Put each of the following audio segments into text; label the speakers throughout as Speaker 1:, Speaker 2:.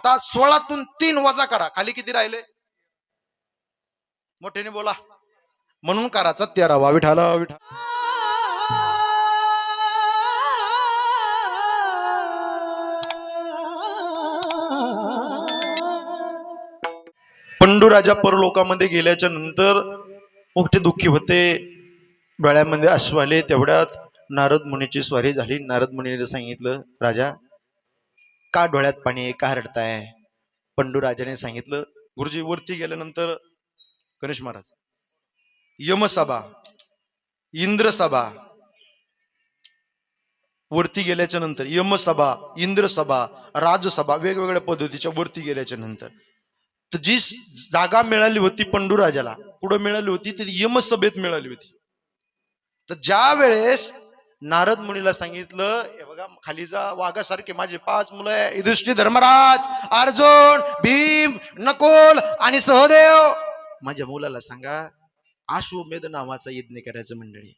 Speaker 1: आता 16तून 3 वजा करा, खाली किती राहिले? मोठ्याने बोला. म्हणून करायचा 13वा. विठाला विठा. पंडूराजा परलोकामध्ये गेल्याच्या नंतर मोठे दुःखी होते, डोळ्यामध्ये अश्रू आले. तेवढ्यात नारद मुनीची स्वारी झाली. नारद मुनीने सांगितलं, राजा का डोळ्यात पाणी आहे, का रडताय? पंडूराजाने सांगितलं, गुरुजी वरती गेल्यानंतर गणेश महाराज यमसभा, इंद्रसभा, वरती गेल्याच्या नंतर यमसभा, इंद्रसभा, राजसभा, वेगवेगळ्या पद्धतीच्या वरती गेल्याच्या नंतर तर जी जागा मिळाली होती पंडूराजाला, कुठं मिळाली होती? ती यमसभेत मिळाली होती. तर ज्या वेळेस नारद मुनीला सांगितलं, हे बघा खाली जा, वाघासारखे माझे 5 मुलं आहे, युधिष्ठिर, धर्मराज, अर्जुन, भीम, नकुल आणि सहदेव, माझ्या मुलाला सांगा अश्वमेध नावाचा यज्ञ करायचं. मंडळी,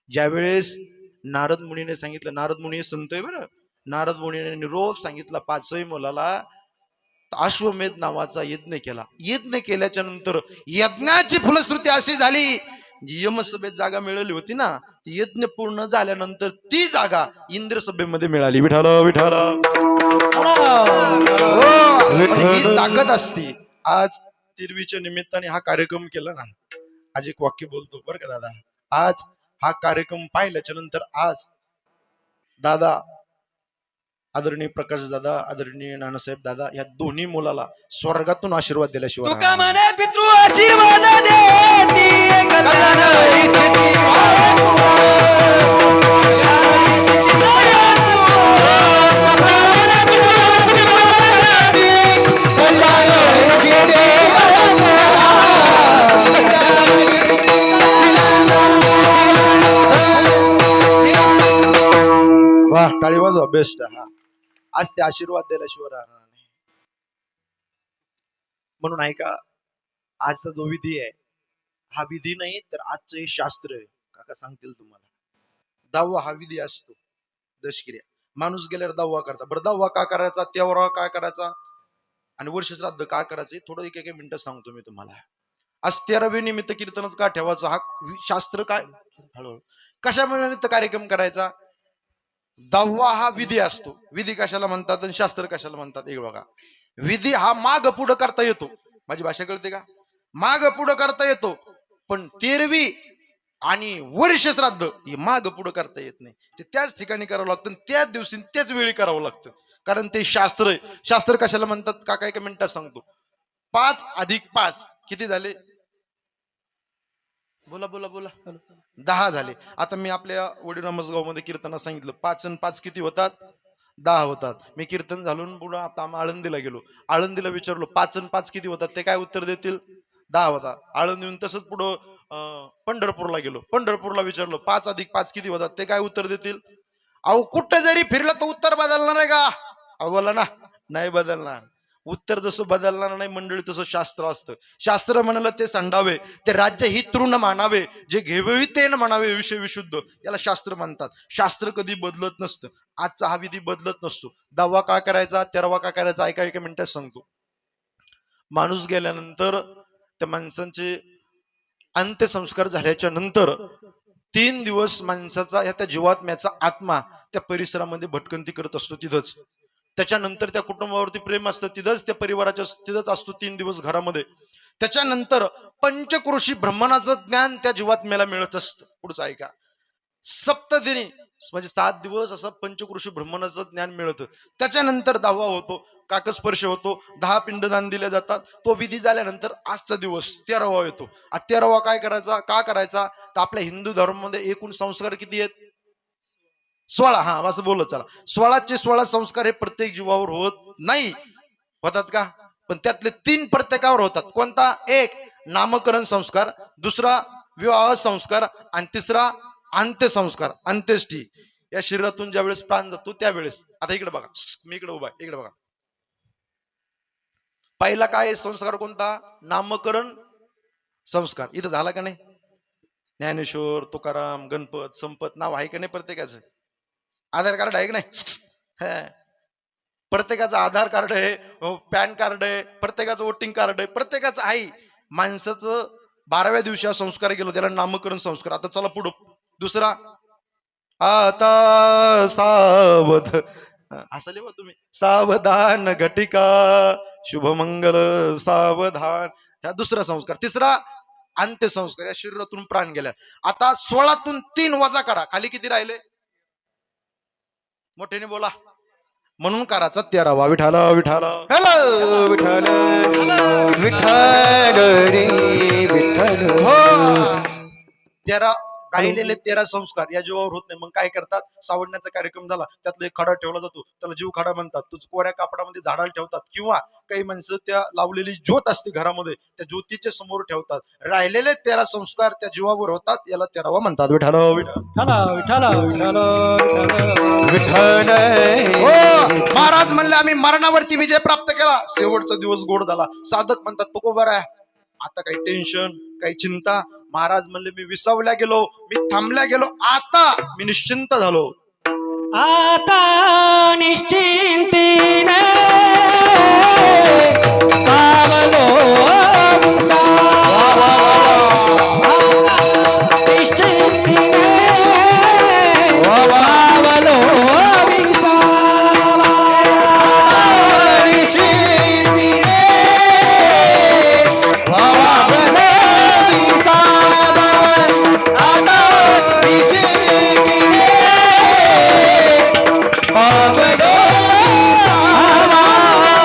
Speaker 1: ज्यावेळेस नारद मुनीने सांगितलं, नारद मुनी संत आहे बरं, नारद मुनीने निरोप सांगितला 5ही मुलाला, अश्वमेध नावाचा यज्ञ केला. यज्ञ केल्याच्या नंतर यज्ञाची फलश्रुती अशी झाली, जी यमसभेत जागा मिळाली होती ना, ती यज्ञ पूर्ण झाल्यानंतर ती जागा इंद्रसभेमध्ये मिळाली. विठाल विठाल. ही ताकद असती. आज तिरवीच्या निमित्ताने हा कार्यक्रम केला ना, आज एक वाक्य बोलतो बरं का दादा, आज हा कार्यक्रम पाहिल्याच्या नंतर आज दादा आदरणीय प्रकाश दादा, आदरणीय नानासाहेब दादा, या दोन्ही मुलाला स्वर्गातून आशीर्वाद दिल्याशिवाय
Speaker 2: तुका म्हणे पितृ आशीर्वाद देती
Speaker 1: वाह, टाळी वाजवा. बेस्ट. हा, आज ते आशीर्वाद द्यायला राहणार नाही. म्हणून ऐका, आजचा जो विधी आहे हा विधी नाही तर आजचं हे शास्त्र आहे. काका सांगतील तुम्हाला, 10वा हा विधी असतो. दशक्रिया, माणूस गेल्यावर 10वा करता. बरं 10वा का करायचा, 13वा का करायचा आणि वर्ष श्राद्ध का करायचं, थोडं एक मिनिटं सांगतो मी तुम्हाला. आज 13वे निमित्त कीर्तनच का ठेवायचं, हा शास्त्र काय, हळूहळू कशामुळे निमित्त कार्यक्रम करायचा? 10वा हा विधी असतो. विधी कशाला म्हणतात आणि शास्त्र कशाला म्हणतात? एक बघा, विधी हा माग पुढं करता येतो. माझी भाषा कळते का? माग पुढं करता येतो, पण 13वी आणि वर्ष श्राद्ध हे माग पुढं करता येत नाही. ते त्याच ठिकाणी करावं लागतं, त्याच दिवशी त्याच वेळी करावं लागतं, कारण ते शास्त्र आहे. शास्त्र कशाला म्हणतात काका एका मिनिटात सांगतो. 5 अधिक 5 किती झाले? बोला बोला बोला. 10 झाले. आता मी आपल्या वडीरामसगाव मध्ये कीर्तना सांगितलं, 5 आणि 5 किती होतात? 10 होतात. मी कीर्तन झालून पुढे आता आम्ही आळंदीला गेलो. आळंदीला विचारलो 5 आणि 5 किती होतात, ते काय उत्तर देतील? 10 होतात. आळंदीहून तसंच पुढं पंढरपूरला गेलो. पंढरपूरला विचारलो 5 अधिक 5 किती होतात, ते काय उत्तर देतील? अहो कुठं जरी फिरलं तर उत्तर बदलणार आहे का? अहो बोला ना, नाही बदलणार. उत्तर जसं बदलणार नाही मंडळी, तसं शास्त्र असतं. शास्त्र म्हणाल ते संडावे, ते राज्य ही तृण मानावे, जे घेवे ते न म्हणावे विषय विशुद्ध, याला शास्त्र म्हणतात. शास्त्र कधी बदलत नसतं. आजचा हा विधी बदलत नसतो. 10वा का करायचा, 13वा का करायचा, ऐका एका मिनिटात सांगतो. माणूस गेल्यानंतर त्या माणसांचे अंत्यसंस्कार झाल्याच्या नंतर 3 दिवस माणसाचा, या त्या जीवात्म्याचा आत्मा त्या परिसरामध्ये भटकंती करत असतो तिथंच. त्याच्यानंतर त्या कुटुंबावरती प्रेम असतं तिथंच, त्या परिवाराच्या तिथंच असतो 3 दिवस घरामध्ये. त्याच्यानंतर पंचकृषी ब्रह्मणाचं ज्ञान त्या जीवात्म्याला मिळत असतं. पुढचं ऐका, सप्तदिनी म्हणजे 7 दिवस असं पंचकृषी ब्रह्मणाचं ज्ञान मिळतं. त्याच्यानंतर 10वा होतो, काकस्पर्श होतो, 10 पिंडदान दिले जातात. तो विधी झाल्यानंतर आजचा दिवस 13वा येतो. 13वा काय करायचा, का करायचा? तर आपल्या हिंदू धर्मामध्ये एकूण संस्कार किती आहेत? 16. हा, असं बोलत चला. 16चे 16 संस्कार हे प्रत्येक जीवावर होत नाही. होतात का? पण त्यातले 3 प्रत्येकावर होतात. कोणता? एक नामकरण संस्कार, दुसरा विवाह संस्कार आणि तिसरा अंत्यसंस्कार, अंत्येष्टी. या शरीरातून ज्या वेळेस प्राण जातो त्यावेळेस. आता इकडे बघा, मी इकडे उभा, इकडे बघा. पहिला काय संस्कार कोणता? नामकरण संस्कार. इथं झाला का नाही? ज्ञानेश्वर, तुकाराम, गणपत, संपत नाव आहे का नाही प्रत्येकाचं? आधार कार्ड आहे का नाही? प्रत्येकाचं आधार कार्ड आहे, पॅन कार्ड आहे, प्रत्येकाचं वोटिंग कार्ड आहे, प्रत्येकाचं आहे. माणसाचं 12व्या दिवशी हा संस्कार गेलो, त्याला नामकरण संस्कार. आता चला पुढं दुसरा. आता सावध, असं लिहा तुम्ही, सावधान घटिका शुभमंगल सावधान. हा दुसरा संस्कार. तिसरा अंत्यसंस्कार, या शरीरातून प्राण गेल्या. आता 16तून 3 वजा करा, खाली किती राहिले? मोठ्याने बोला. म्हणून करायचा 13वा. विठाला विठाला
Speaker 2: हॅलो विठ्ठल विठ्ठल रे विठ्ठल.
Speaker 1: हो. 13 राहिलेले 13 संस्कार या जीवावर होत नाही. मग काय करतात? सावडण्याचा कार्यक्रम झाला, त्यातला एक खडा ठेवला जातो, त्याला जीव खडा म्हणतात. तोच कोऱ्या कापडामध्ये झाडाला ठेवतात, किंवा काही माणसं त्या लावलेली ज्योत असते घरामध्ये, त्या ज्योतीच्या समोर ठेवतात. राहिलेले 13 संस्कार त्या जीवावर होतात, याला 13वा म्हणतात. विठाला विठाला
Speaker 2: विठ्ठल विठ्ठल विठ्ठल.
Speaker 1: हो. महाराज म्हणले आम्ही मरणावरती विजय प्राप्त केला, शेवटचा दिवस गोड झाला. साधक म्हणतात तुको बरं आहे, आता काही टेन्शन, काही चिंता. महाराज म्हणले मी विसावल्या गेलो, मी थांबल्या गेलो, आता मी निश्चिंत झालो.
Speaker 2: आता निश्चिंतीने पावलो विसावा. निश्चिंतीने पावलो विसावा. निश्चिंतीने पावलो विसावा. आता निश्चिंतीने पावलो विसावा. आता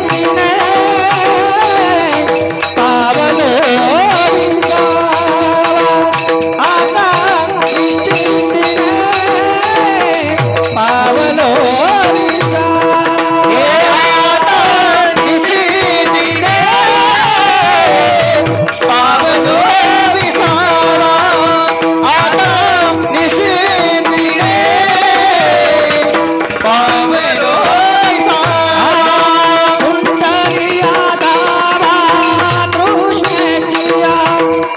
Speaker 2: निश्चिंतीने पावलो विसावा. आता निश्चिंतीने पावलो विसावा. आता निश्चिंतीने पावलो विसावा. आता निश्चिंतीने पावलो विसावा. कुंडली आधारा कृष्णाची,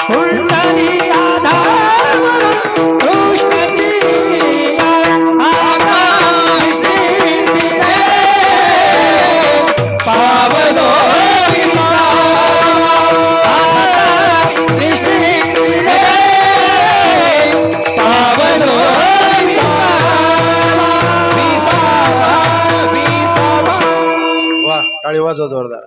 Speaker 2: कुंडली आधारा कृष्णाची. आता निश्चिंतीने पावलो विसावा. आता निश्चिंतीने पावलो विसावा. विसावा विसावा.
Speaker 1: वा, टाळी वाजवा जोरदार.